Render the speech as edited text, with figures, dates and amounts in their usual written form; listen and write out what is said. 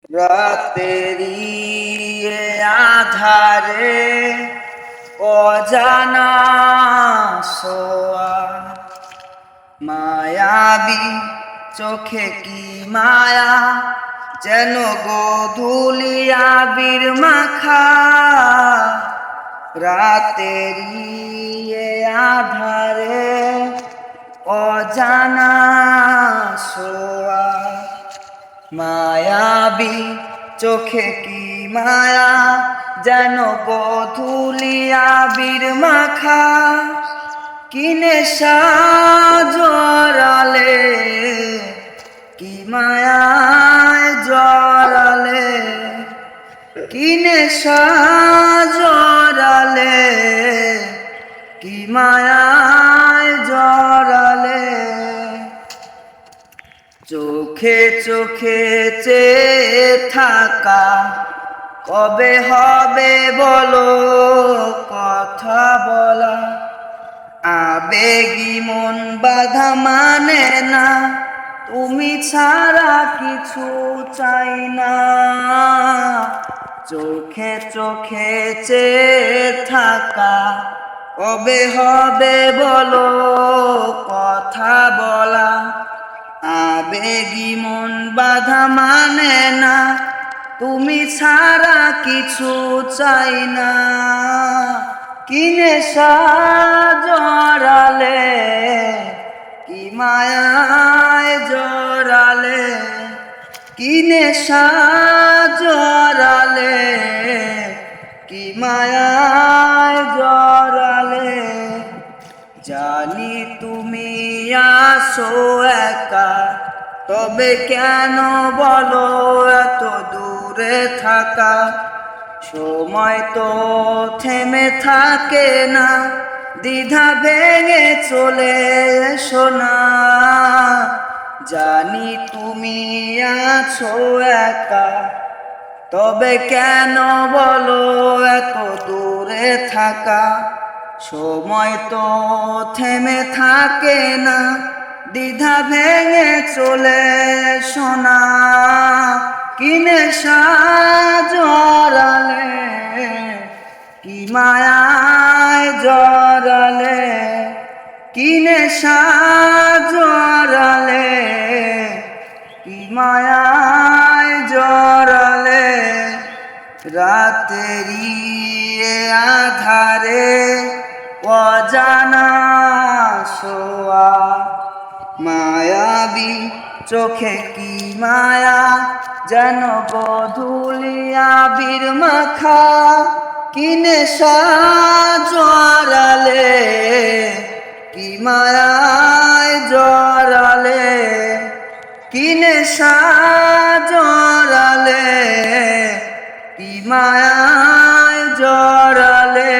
রাতেরি আধারে অজানা সোয়া মায়াবী চোখে কি মায়া যেন গোধূলি আবির মাখা রাতেরি আধারে অজানা সোয়া মায়াবী চোখে কি মায়া যেন গোধূলি আবির মাখা কি নেশা জড়ালে কি মায়ায় জড়ালে কি নেশা জড়ালে কি মায়ায় জড়ালে চোখে চোখে চেয়ে থাকা কবে হবে বলো কথা বলা আবেগী মন বাধা মানে না তুমি ছাড়া কিছু চাই না চোখে চোখে চেয়ে থাকা কবে হবে বলো কথা বলা আবেগী মন বাধা মানে না তুমি ছাড়া কিছু চাই না কি নেশা জড়ালে কি মায়ায় জড়ালে কি নেশা জড়ালে কি মায়ায় জড়ালে জানি তুমি আসো একা তবে কেন বলো এত দূরে থাকা সময় তো থেমে থাকে না দ্বিধা ভেঙে চলে এসো না জানি তুমি আছো একা তবে কেন বলো এত দূরে থাকা সময় তো থেমে থাকে না দ্বিধা ভেঙে চলে এসো না কি নেশা জড়ালে কি মায়ায় জড়ালে কি নেশা জড়ালে কি মায়ায় জড়ালে রাতেরি আধারে অজানা সোয়া মায়াবী চোখে কি মায়া যেন গোধূলি আবির মাখা কি নেশা জড়ালে কি মায়ায় জড়ালে কি নেশা জড়ালে কি মায়ায় জড়ালে